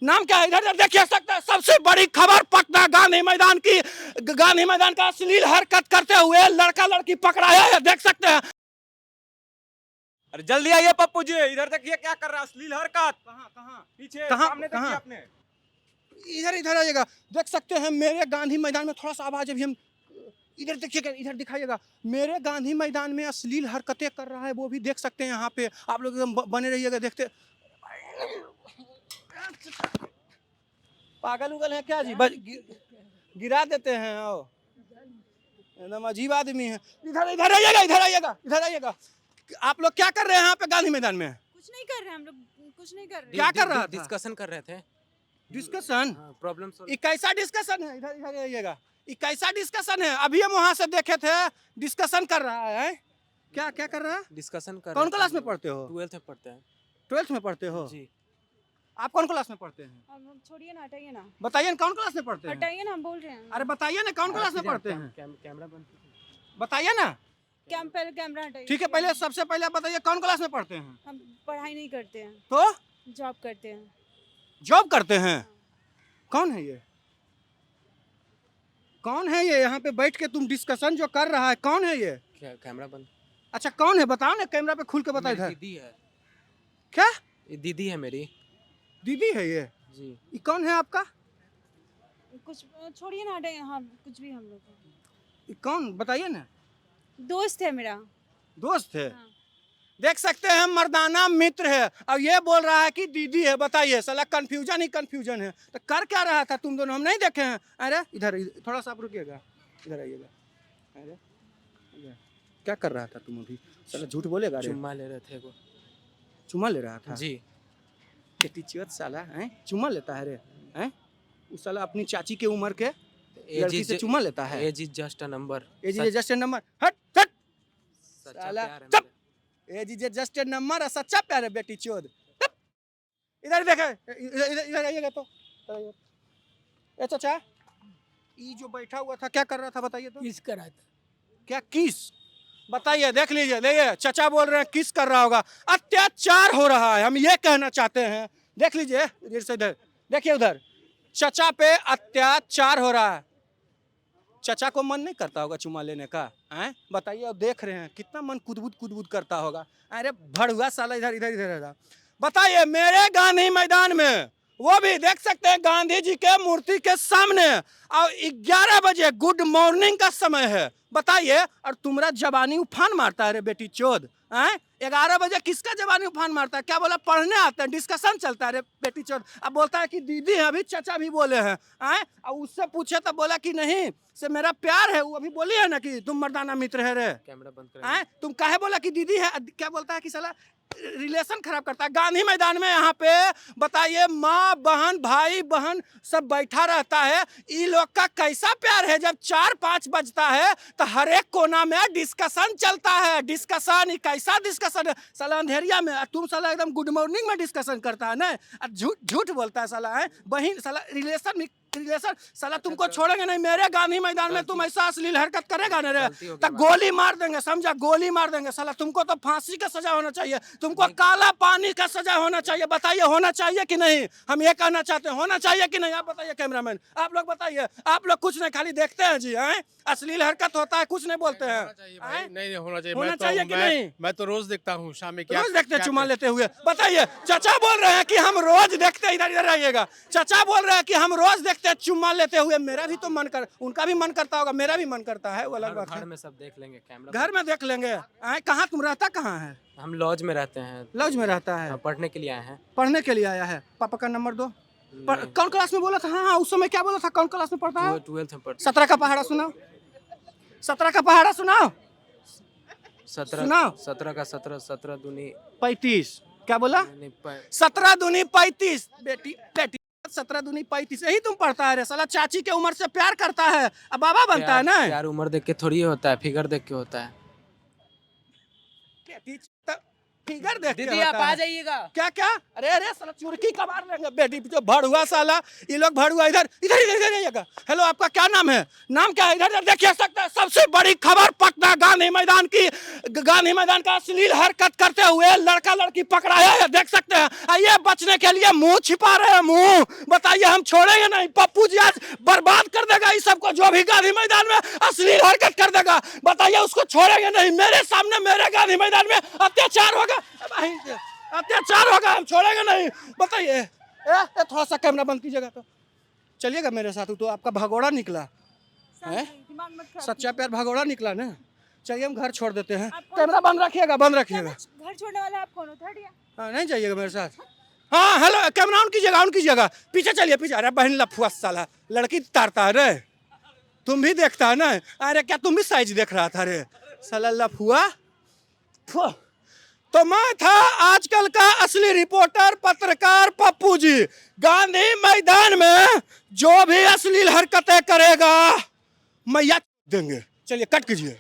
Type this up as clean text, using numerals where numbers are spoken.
नाम क्या है? इधर देखिए सकते हैं, सबसे बड़ी खबर पटना गांधी मैदान की। गांधी मैदान का अश्लील हरकत करते हुए लड़का लड़की पकड़ाया है, देख सकते हैं। अरे जल्दी आइए पप्पू जी, इधर देखिए क्या कर रहा है, अश्लील हरकत। कहाँ पीछे सामने देखिए आपने। इधर इधर आइएगा, देख सकते हैं मेरे गांधी मैदान में। थोड़ा सा आवाज अभी हम इधर देखिएगा, इधर दिखाइएगा। मेरे गांधी मैदान में अश्लील हरकतें कर रहा है, वो भी देख सकते हैं यहाँ पे। आप लोग एकदम बने रहिएगा, देखते। पागल उगल है क्या जी? गिरा देते हैं। आओ, एकदम अजीब आदमी है। इधर इधर आइएगा, इधर आइएगा, इधर आइएगा। आप लोग क्या कर रहे हैं यहाँ पे गांधी मैदान में? कुछ नहीं कर रहे हम लोग, कुछ नहीं कर रहे। क्या कर रहा था? डिस्कशन कर रहे थे। डिस्कशन? प्रॉब्लम ये कैसा डिस्कशन है? इधर इधर आइएगा। ये कैसा डिस्कशन है? अभी हम वहां से देखे थे, डिस्कशन कर रहा है। क्या क्या कर रहा है? डिस्कशन कर कौन क्लास में पढ़ते हो? 12th में पढ़ते हैं 12th में पढ़ते हो जी। आप? कौन क्लास में पढ़ते हैं? अब छोड़िए ना, हटाइए ना, बताइए ना, कौन क्लास में पढ़ते हैं? हटाइए ना, हम बोल रहे हैं। अरे बताइए ना, कौन क्लास में पढ़ते हैं? कैमरा बंद। बताइए ना। पहले कैमरा हटाइए। ठीक है, पहले सबसे पहले आप बताइए कौन क्लास में पढ़ते हैं? हम पढ़ाई नहीं करते हैं, तो जॉब करते हैं। जॉब करते हैं? कौन है ये? कौन है ये? यहाँ पे बैठ के तुम डिस्कशन जो कर रहा है, कौन है ये? कैमरा बंद। अच्छा, कौन है बताओ ना, कैमरा पे खुल के बताओ। इधर दीदी है। क्या? ये दीदी है मेरी दीदी है ये? जी। ये कौन है आपका? कुछ छोड़िए ना, हटाइए। हाँ, कुछ भी हम लोग ये कौन बताइए ना। दोस्त है मेरा। दोस्त है? हाँ। देख सकते हैं मर्दाना मित्र है, और ये बोल रहा है कि दीदी है। बताइए, साला कंफ्यूजन ही कंफ्यूजन है। तो कर क्या रहा था तुम दोनों, हम नहीं देखे हैं? अरे इधर थोड़ा सा आप रुकिएगा, इधर आइएगा। अरे इधर क्या कर रहा था तुम अभी? साला झूठ बोलेगा रे। चुम्मा ले रहे थे वो। चुम्मा ले रहा था? जी। बेटीचोद साला है, चुम्मा लेता है रे? हैं? उस साला अपनी चाची के उम्र के लड़की से चुम्मा लेता है? Age is just a number. Age is just a number. हट हट साला, चुप। Age is just a number, सच्चा प्यार है बेटी चोद। इधर देखे, इधर आइएगा तो। ए चाचा, ये जो बैठा हुआ था क्या कर रहा था बताइए तो? किस करा था? क्या किस? बताइए, देख लीजिए, देखिए चाचा बोल रहे हैं किस कर रहा होगा। अत्याचार हो रहा है, हम ये कहना चाहते हैं। देख लीजिए, इधर से इधर देखिए, उधर चाचा पे अत्याचार हो रहा है। चाचा को मन नहीं करता होगा चुमा लेने का? हैं बताइए, और देख रहे हैं कितना मन कुदबुद करता होगा। अरे भड़ुआ साला, इधर इधर इधर इधर। बताइए, मेरे गांधी मैदान में, वो भी देख सकते हैं गांधी जी के मूर्ति के सामने, और 11 बजे गुड मॉर्निंग का समय है। बताइए, और तुम्हारा जवानी उफान मारता है रे बेटी चोद। हैं 11 बजे किसका जवानी उफान मारता है? क्या बोला, पढ़ने आते हैं, डिस्कशन चलता है रे बेटी चोद। अब बोलता है कि दीदी है, अभी चाचा भी बोले हैं। हैं और उससे पूछे तो बोला कि नहीं से मेरा प्यार है। वो अभी बोली है ना कि तुम मर्दाना मित्र है रे। कैमरा बंद कर। हैं तुम काहे बोला कि दीदी है? क्या बोलता है कि साला रिलेशन खराब करता है। गांधी मैदान में यहाँ पे बताइए, माँ बहन भाई बहन सब बैठा रहता है। इन लोग का कैसा प्यार है? जब 4-5 बजता है तो हर एक कोना में डिस्कशन चलता है। डिस्कशन, कैसा डिस्कशन है साला? अंधेरिया में तुम साला एकदम गुड मॉर्निंग में डिस्कशन करता है ना, झूठ झूठ बोलता है साला। है बहन साला, रिलेशन साला तुमको छोड़ेंगे नहीं। मेरे गांधी मैदान में तुम ऐसा अश्लील हरकत करेगा ना रे तो गोली मार देंगे, समझा? गोली मार देंगे साला। तुमको तो फांसी का सजा होना चाहिए, तुमको काला पानी का सजा होना चाहिए। बताइए, होना चाहिए कि नहीं? हम ये कहना चाहते हैं, होना चाहिए कि नहीं? आप बताइए कैमरामैन, आप लोग बताइए। आप लोग कुछ नहीं, खाली देखते हैं जी। हैं अश्लील हरकत होता है, कुछ नहीं बोलते हैं। नहीं होना चाहिए। होना चाहिए कि नहीं? मैं तो रोज देखता हूँ शाम में। क्या रोज देखते हैं चुमा लेते हुए? बताइए, चाचा बोल रहे हैं कि हम रोज देखते हैं। इधर इधर आइएगा। चाचा बोल रहे हैं कि हम रोज देखते हैं चुम्मा लेते हुए। मेरा भी तो मन कर, उनका भी मन करता होगा, मेरा भी मन करता है, वो अलग बात है। घर में सब देख लेंगे कैमरा। घर में देख लेंगे। कहाँ तुम रहता कहाँ है? हम लॉज में रहते हैं। लॉज में रहता है? पढ़ने के लिए आए हैं। पढ़ने के लिए आया है? पापा का नंबर दो। कौन क्लास में बोला था? हाँ, उस समय क्या बोला था? कौन क्लास में पढ़ता है? 12th में पढ़ते। 17 का पहाड़ा सुनाओ। 17 का पहाड़ा सुनाओ। 17 का 17, 17 दूनी 35। क्या बोला? 17 दूनी 35। बेटी 17 दूनी 35, यही तुम पढ़ता है रे साला। चाची के उम्र से प्यार करता है, अब बाबा बनता है ना। प्यार उम्र देख के थोड़ी होता है, फिगर देख के होता है। फिगर देख के दीदी होता आप आ है। जाइएगा। क्या क्या अरे अरे साला चुरकी का मार लेंगे बेटी जो भड़ुआ साला ये लोग भड़ुआ इधर इधर इधर इधर आइएगा। हेलो आपका क्या नाम है? नाम क्या है? इधर इधर देखिए सकते हैं सबसे बड़ी खबर पटना गांधी मैदान की। गांधी मैदान का अश्लील हरकत करते हुए लड़का लड़की पकड़ाया है देख सकते हैं। आइए बचने के लिए मुंह छिपा रहे हैं मुंह। बताइए हम छोड़ेंगे नहीं। पप्पू जी आज बर्बाद कर देगा इस सबको जो भी गांधी मैदान में अश्लील हरकत कर देगा। बताइए उसको छोड़ेंगे नहीं। मेरे सामने मेरे गांधी मैदान में अत्याचार होगा अत्याचार होगा हम छोड़ेंगे नहीं। बताइए थोड़ा सा कैमरा बंद कीजिएगा तो चलिएगा मेरे साथ। तो आपका भगोड़ा निकला है दिमाग मत खराब सच्चा प्यार भगोड़ा निकला ना। चलिए हम घर छोड़ देते हैं। आप कौन- कैमरा बंद रखिएगा बंद रखिएगा। घर छोड़ने वाले आप कौन हो? थर्ड या हाँ नहीं जाइएगा मेरे साथ। हाँ हेलो कैमरा ऑन कीजिएगा पीछे चलिए पीछे। अरे बहन लफुआ साला लड़की तारता है रे तुम भी देखता है ना। अरे क्या तुम भी साइज देख रहा था रे साला लफुआ। तो मैं था आजकल का असली रिपोर्टर पत्रकार पप्पू जी। गांधी मैदान में जो भी अश्लील हरकतें करेगा मैया देंगे। चलिए कट कीजिए।